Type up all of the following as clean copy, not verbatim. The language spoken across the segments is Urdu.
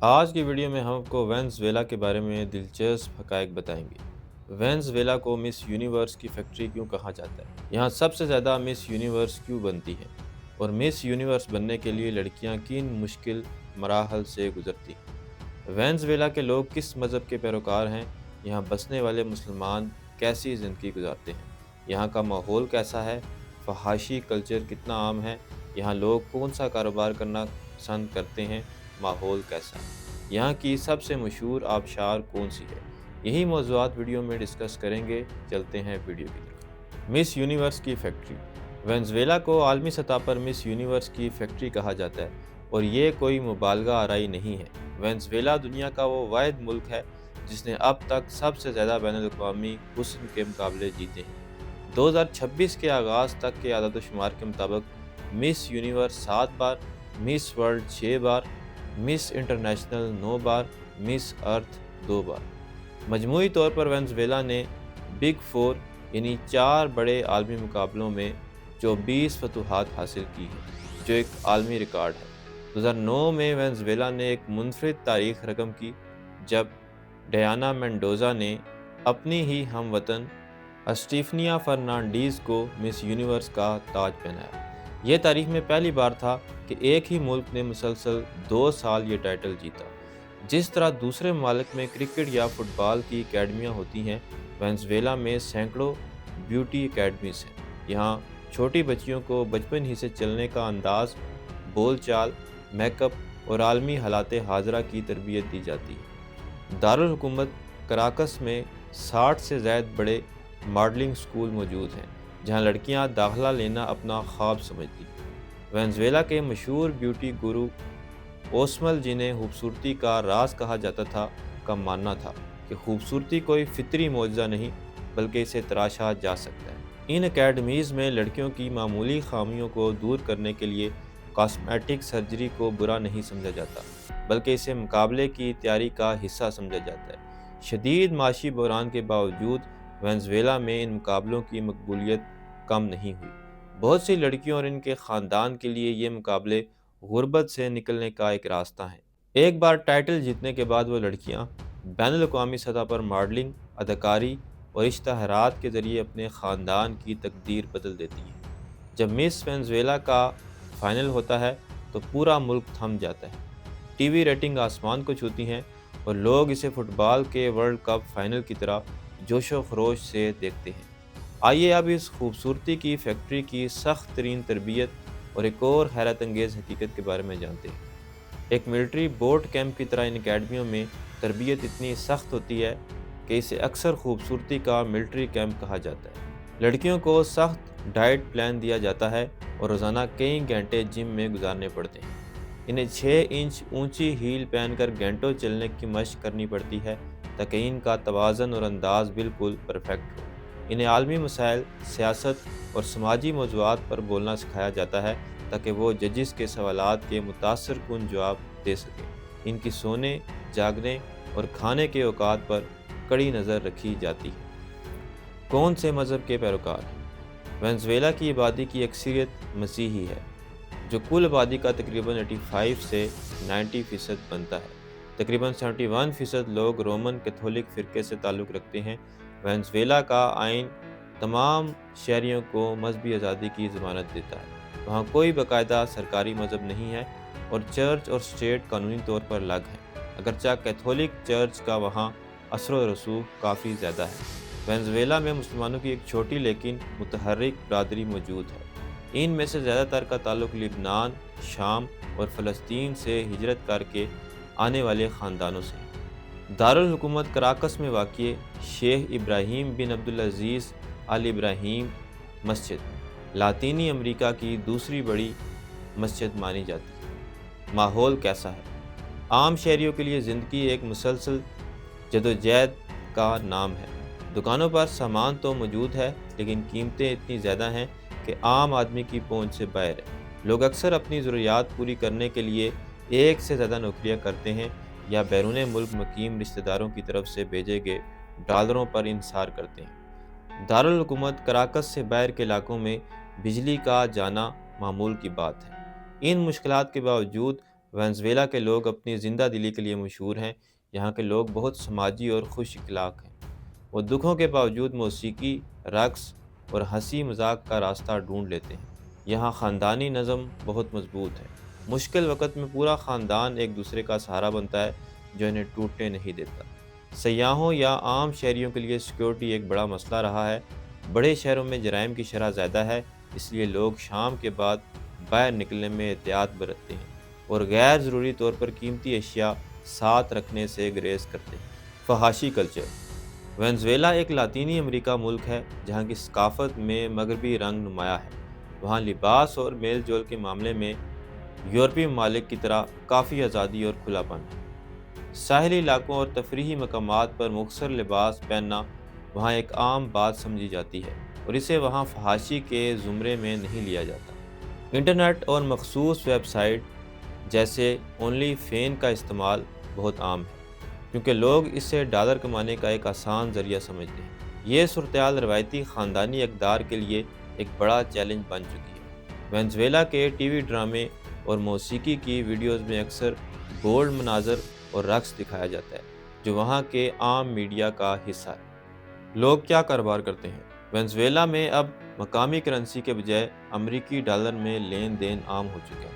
آج کی ویڈیو میں ہم آپ کو وینزویلا کے بارے میں دلچسپ حقائق بتائیں گے۔ وینزویلا کو مس یونیورس کی فیکٹری کیوں کہا جاتا ہے؟ یہاں سب سے زیادہ مس یونیورس کیوں بنتی ہیں؟ اور مس یونیورس بننے کے لیے لڑکیاں کن مشکل مراحل سے گزرتی ہیں؟ وینزویلا کے لوگ کس مذہب کے پیروکار ہیں؟ یہاں بسنے والے مسلمان کیسی زندگی گزارتے ہیں؟ یہاں کا ماحول کیسا ہے؟ فحاشی کلچر کتنا عام ہے؟ یہاں لوگ کون سا کاروبار کرنا پسند کرتے ہیں؟ ماحول کیسا ہے؟ یہاں کی سب سے مشہور آبشار کون سی ہے؟ یہی موضوعات ویڈیو میں ڈسکس کریں گے۔ چلتے ہیں ویڈیو کی طرف۔ مس یونیورس کی فیکٹری۔ وینزویلا کو عالمی سطح پر مس یونیورس کی فیکٹری کہا جاتا ہے اور یہ کوئی مبالغہ آرائی نہیں ہے۔ وینزویلا دنیا کا وہ واحد ملک ہے جس نے اب تک سب سے زیادہ بین الاقوامی حسن کے مقابلے جیتے ہیں۔ 2026 کے آغاز تک کے اعداد و شمار کے مطابق مس یونیورس 7 بار، مس ورلڈ 6 بار، مس انٹرنیشنل 9 بار، مس ارتھ 2 بار۔ مجموعی طور پر وینزویلا نے بگ فور یعنی 4 بڑے عالمی مقابلوں میں 24 فتوحات حاصل کی ہیں، جو ایک عالمی ریکارڈ ہے۔ 2009 میں وینزویلا نے ایک منفرد تاریخ رقم کی جب ڈیانا مینڈوزا نے اپنی ہی ہم وطن اسٹیفنیا فرنانڈیز کو مس یونیورس کا تاج پہنایا۔ یہ تاریخ میں پہلی بار تھا کہ ایک ہی ملک نے مسلسل 2 سال یہ ٹائٹل جیتا۔ جس طرح دوسرے ممالک میں کرکٹ یا فٹ بال کی اکیڈمیاں ہوتی ہیں، وینزویلا میں سینکڑوں بیوٹی اکیڈمیز ہیں۔ یہاں چھوٹی بچیوں کو بچپن ہی سے چلنے کا انداز، بول چال، میک اپ اور عالمی حالات حاضرہ کی تربیت دی جاتی ہے۔ دارالحکومت کراکس میں 60 سے زائد بڑے ماڈلنگ اسکول موجود ہیں، جہاں لڑکیاں داخلہ لینا اپنا خواب سمجھتی ہیں۔ وینزویلا کے مشہور بیوٹی گرو اوسمل، جنہیں خوبصورتی کا راز کہا جاتا تھا، کا ماننا تھا کہ خوبصورتی کوئی فطری معجزہ نہیں بلکہ اسے تراشا جا سکتا ہے۔ ان اکیڈمیز میں لڑکیوں کی معمولی خامیوں کو دور کرنے کے لیے کاسمیٹک سرجری کو برا نہیں سمجھا جاتا بلکہ اسے مقابلے کی تیاری کا حصہ سمجھا جاتا ہے۔ شدید معاشی بحران کے باوجود وینزویلا میں ان مقابلوں کی مقبولیت کم نہیں ہوئی۔ بہت سی لڑکیوں اور ان کے خاندان کے لیے یہ مقابلے غربت سے نکلنے کا ایک راستہ ہے۔ ایک بار ٹائٹل جیتنے کے بعد وہ لڑکیاں بین الاقوامی سطح پر ماڈلنگ، اداکاری اور اشتہارات کے ذریعے اپنے خاندان کی تقدیر بدل دیتی ہیں۔ جب مس وینزویلا کا فائنل ہوتا ہے تو پورا ملک تھم جاتا ہے۔ ٹی وی ریٹنگ آسمان کو چھوتی ہیں اور لوگ اسے فٹ بال کے ورلڈ کپ فائنل کی طرح جوش و خروش سے دیکھتے ہیں۔ آئیے اب اس خوبصورتی کی فیکٹری کی سخت ترین تربیت اور ایک اور حیرت انگیز حقیقت کے بارے میں جانتے ہیں۔ ایک ملٹری بوٹ کیمپ کی طرح ان اکیڈمیوں میں تربیت اتنی سخت ہوتی ہے کہ اسے اکثر خوبصورتی کا ملٹری کیمپ کہا جاتا ہے۔ لڑکیوں کو سخت ڈائٹ پلان دیا جاتا ہے اور روزانہ کئی گھنٹے جم میں گزارنے پڑتے ہیں۔ انہیں 6 انچ اونچی ہیل پہن کر گھنٹوں چلنے کی مشق کرنی پڑتی ہے تاکہ ان کا توازن اور انداز بالکل پرفیکٹ ہو۔ انہیں عالمی مسائل، سیاست اور سماجی موضوعات پر بولنا سکھایا جاتا ہے تاکہ وہ ججز کے سوالات کے متاثر کن جواب دے سکیں۔ ان کی سونے، جاگنے اور کھانے کے اوقات پر کڑی نظر رکھی جاتی ہے۔ کون سے مذہب کے پیروکار ہیں؟ وینزویلا کی آبادی کی اکثریت مسیحی ہے، جو کل آبادی کا تقریباً 85 سے 90% بنتا ہے۔ تقریباً 71% لوگ رومن کیتھولک فرقے سے تعلق رکھتے ہیں۔ وینزویلا کا آئین تمام شہریوں کو مذہبی آزادی کی ضمانت دیتا ہے۔ وہاں کوئی باقاعدہ سرکاری مذہب نہیں ہے اور چرچ اور اسٹیٹ قانونی طور پر الگ ہیں، اگرچہ کیتھولک چرچ کا وہاں اثر و رسوخ کافی زیادہ ہے۔ وینزویلا میں مسلمانوں کی ایک چھوٹی لیکن متحرک برادری موجود ہے۔ ان میں سے زیادہ تر کا تعلق لبنان، شام اور فلسطین سے ہجرت کر کے آنے والے خاندانوں سے ہے۔ دارالحکومت کراکس میں واقع شیخ ابراہیم بن عبدالعزیز آل ابراہیم مسجد لاطینی امریکہ کی دوسری بڑی مسجد مانی جاتی ہے۔ ماحول کیسا ہے؟ عام شہریوں کے لیے زندگی ایک مسلسل جدوجہد کا نام ہے۔ دکانوں پر سامان تو موجود ہے لیکن قیمتیں اتنی زیادہ ہیں کہ عام آدمی کی پہنچ سے باہر ہے۔ لوگ اکثر اپنی ضروریات پوری کرنے کے لیے ایک سے زیادہ نوکریاں کرتے ہیں یا بیرون ملک مقیم رشتہ داروں کی طرف سے بھیجے گئے ڈالروں پر انحصار کرتے ہیں۔ دارالحکومت کراکس سے باہر کے علاقوں میں بجلی کا جانا معمول کی بات ہے۔ ان مشکلات کے باوجود وینزویلا کے لوگ اپنی زندہ دلی کے لیے مشہور ہیں۔ یہاں کے لوگ بہت سماجی اور خوش اخلاق ہیں۔ وہ دکھوں کے باوجود موسیقی، رقص اور ہنسی مذاق کا راستہ ڈھونڈ لیتے ہیں۔ یہاں خاندانی نظم بہت مضبوط ہے۔ مشکل وقت میں پورا خاندان ایک دوسرے کا سہارا بنتا ہے، جو انہیں ٹوٹنے نہیں دیتا۔ سیاحوں یا عام شہریوں کے لیے سیکیورٹی ایک بڑا مسئلہ رہا ہے۔ بڑے شہروں میں جرائم کی شرح زیادہ ہے، اس لیے لوگ شام کے بعد باہر نکلنے میں احتیاط برتتے ہیں اور غیر ضروری طور پر قیمتی اشیاء ساتھ رکھنے سے گریز کرتے ہیں۔ فحاشی کلچر۔ وینزویلا ایک لاطینی امریکہ ملک ہے جہاں کی ثقافت میں مغربی رنگ نمایاں ہے۔ وہاں لباس اور میل جول کے معاملے میں یورپی ممالک کی طرح کافی آزادی اور کھلا پن ہے۔ ساحلی علاقوں اور تفریحی مقامات پر مختصر لباس پہننا وہاں ایک عام بات سمجھی جاتی ہے اور اسے وہاں فحاشی کے زمرے میں نہیں لیا جاتا۔ انٹرنیٹ اور مخصوص ویب سائٹ جیسے اونلی فین کا استعمال بہت عام ہے، کیونکہ لوگ اس سے ڈالر کمانے کا ایک آسان ذریعہ سمجھتے ہیں۔ یہ صورتحال روایتی خاندانی اقدار کے لیے ایک بڑا چیلنج بن چکی ہے۔ وینزویلا کے ٹی وی ڈرامے اور موسیقی کی ویڈیوز میں اکثر بولڈ مناظر اور رقص دکھایا جاتا ہے، جو وہاں کے عام میڈیا کا حصہ ہے۔ لوگ کیا کاروبار کرتے ہیں؟ وینزویلا میں اب مقامی کرنسی کے بجائے امریکی ڈالر میں لین دین عام ہو چکا ہے۔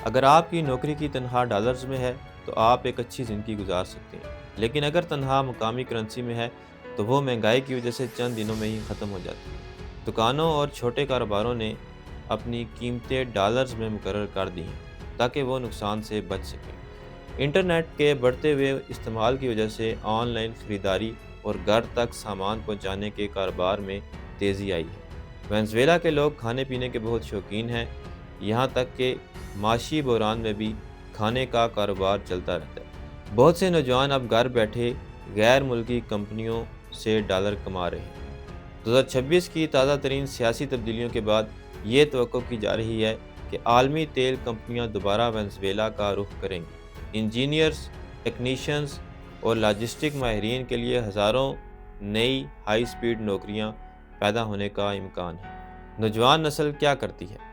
اگر آپ کی نوکری کی تنخواہ ڈالرز میں ہے تو آپ ایک اچھی زندگی گزار سکتے ہیں، لیکن اگر تنخواہ مقامی کرنسی میں ہے تو وہ مہنگائی کی وجہ سے چند دنوں میں ہی ختم ہو جاتی ہے۔ دکانوں اور چھوٹے کاروباروں نے اپنی قیمتیں ڈالرز میں مقرر کر دی ہیں تاکہ وہ نقصان سے بچ سکیں۔ انٹرنیٹ کے بڑھتے ہوئے استعمال کی وجہ سے آن لائن خریداری اور گھر تک سامان پہنچانے کے کاروبار میں تیزی آئی ہے۔ وینزویلا کے لوگ کھانے پینے کے بہت شوقین ہیں، یہاں تک کہ معاشی بحران میں بھی کھانے کا کاروبار چلتا رہتا ہے۔ بہت سے نوجوان اب گھر بیٹھے غیر ملکی کمپنیوں سے ڈالر کما رہے ہیں۔ 2026 کی تازہ ترین سیاسی تبدیلیوں کے بعد یہ توقع کی جا رہی ہے کہ عالمی تیل کمپنیاں دوبارہ وینزویلا کا رخ کریں گی۔ انجینئرز، ٹیکنیشینز اور لاجسٹک ماہرین کے لیے ہزاروں نئی ہائی سپیڈ نوکریاں پیدا ہونے کا امکان ہے۔ نوجوان نسل کیا کرتی ہے؟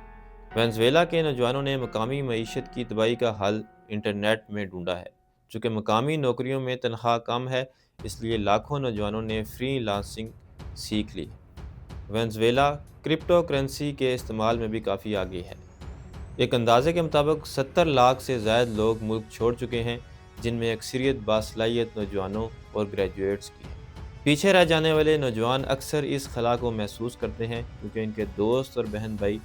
وینزویلا کے نوجوانوں نے مقامی معیشت کی تباہی کا حل انٹرنیٹ میں ڈھونڈا ہے۔ چونکہ مقامی نوکریوں میں تنخواہ کم ہے، اس لیے لاکھوں نوجوانوں نے فری لانسنگ سیکھ لی ہے۔ وینزویلا کرپٹو کرنسی کے استعمال میں بھی کافی آگے ہے۔ ایک اندازے کے مطابق 70 لاکھ سے زائد لوگ ملک چھوڑ چکے ہیں، جن میں اکثریت باصلاحیت نوجوانوں اور گریجویٹس کی ہے۔ پیچھے رہ جانے والے نوجوان اکثر اس خلا کو محسوس کرتے ہیں کیونکہ ان کے دوست اور بہن بھائی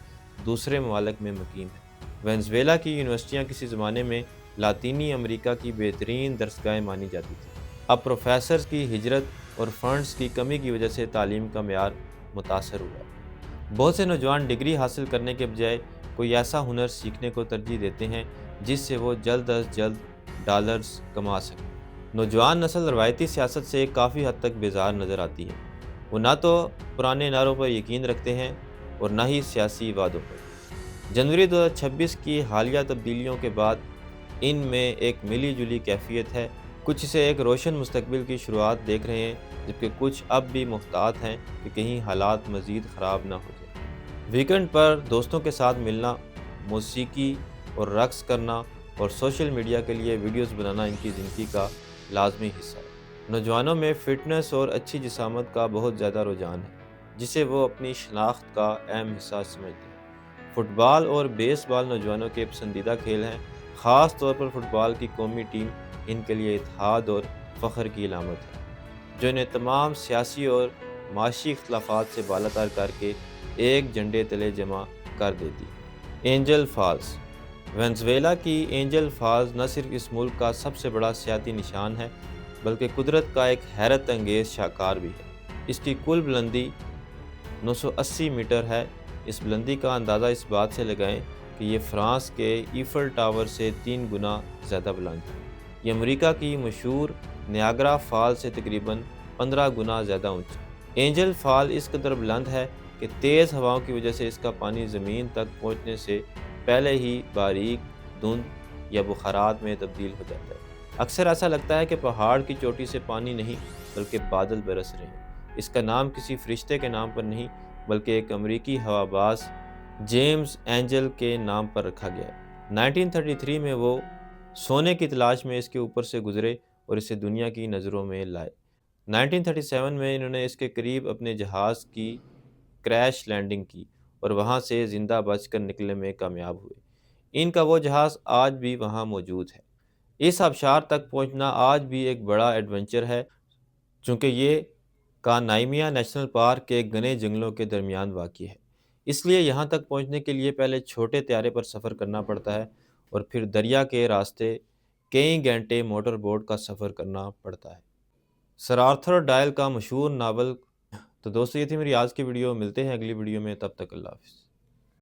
دوسرے ممالک میں مقیم ہیں۔ وینزویلا کی یونیورسٹیاں کسی زمانے میں لاطینی امریکہ کی بہترین درسگاہیں مانی جاتی تھیں۔ اب پروفیسرز کی ہجرت اور فنڈز کی کمی کی وجہ سے تعلیم کا معیار متاثر ہوا ہے۔ بہت سے نوجوان ڈگری حاصل کرنے کے بجائے کوئی ایسا ہنر سیکھنے کو ترجیح دیتے ہیں جس سے وہ جلد از جلد ڈالرز کما سکیں۔ نوجوان نسل روایتی سیاست سے کافی حد تک بیزار نظر آتی ہے۔ وہ نہ تو پرانے نعروں پر یقین رکھتے ہیں اور نہ ہی سیاسی وعدوں پر۔ جنوری 2026 کی حالیہ تبدیلیوں کے بعد ان میں ایک ملی جلی کیفیت ہے۔ کچھ اسے ایک روشن مستقبل کی شروعات دیکھ رہے ہیں، جبکہ کچھ اب بھی محتاط ہیں کہ کہیں حالات مزید خراب نہ ہو جائیں۔ ویکنڈ پر دوستوں کے ساتھ ملنا، موسیقی اور رقص کرنا اور سوشل میڈیا کے لیے ویڈیوز بنانا ان کی زندگی کا لازمی حصہ ہے۔ نوجوانوں میں فٹنس اور اچھی جسامت کا بہت زیادہ رجحان ہے، جسے وہ اپنی شناخت کا اہم حصہ سمجھتے ہیں۔ فٹ بال اور بیس بال نوجوانوں کے پسندیدہ کھیل ہیں، خاص طور پر فٹ بال کی قومی ٹیم ان کے لیے اتحاد اور فخر کی علامت ہے، جو انہیں تمام سیاسی اور معاشی اختلافات سے بالاتر کر کے ایک جھنڈے تلے جمع کر دیتی۔ Angel Falls. وینزویلا کی اینجل فالز نہ صرف اس ملک کا سب سے بڑا سیاحتی نشان ہے بلکہ قدرت کا ایک حیرت انگیز شاہکار بھی ہے۔ اس کی کل بلندی 980 میٹر ہے۔ اس بلندی کا اندازہ اس بات سے لگائیں کہ یہ فرانس کے ایفل ٹاور سے 3 گنا زیادہ بلند ہے۔ یہ امریکہ کی مشہور نیاگرا فال سے تقریباً 15 گنا زیادہ اونچا۔ اینجل فال اس قدر بلند ہے کہ تیز ہواؤں کی وجہ سے اس کا پانی زمین تک پہنچنے سے پہلے ہی باریک دھند یا بخارات میں تبدیل ہو جاتا ہے۔ اکثر ایسا لگتا ہے کہ پہاڑ کی چوٹی سے پانی نہیں بلکہ بادل برس رہے ہیں۔ اس کا نام کسی فرشتے کے نام پر نہیں بلکہ ایک امریکی ہوا باز جیمز اینجل کے نام پر رکھا گیا ہے۔ 1933 میں وہ سونے کی تلاش میں اس کے اوپر سے گزرے اور اسے دنیا کی نظروں میں لائے۔ 1937 میں انہوں نے اس کے قریب اپنے جہاز کی کریش لینڈنگ کی اور وہاں سے زندہ بچ کر نکلنے میں کامیاب ہوئے۔ ان کا وہ جہاز آج بھی وہاں موجود ہے۔ اس آبشار تک پہنچنا آج بھی ایک بڑا ایڈونچر ہے، چونکہ یہ کانائمیا نیشنل پارک کے گھنے جنگلوں کے درمیان واقع ہے۔ اس لیے یہاں تک پہنچنے کے لیے پہلے چھوٹے طیارے پر سفر کرنا پڑتا ہے اور پھر دریا کے راستے کئی گھنٹے موٹر بوٹ کا سفر کرنا پڑتا ہے۔ سر آرتھر ڈائل کا مشہور ناول۔ تو دوستو، یہ تھی میری آج کی ویڈیو، ملتے ہیں اگلی ویڈیو میں، تب تک اللہ حافظ۔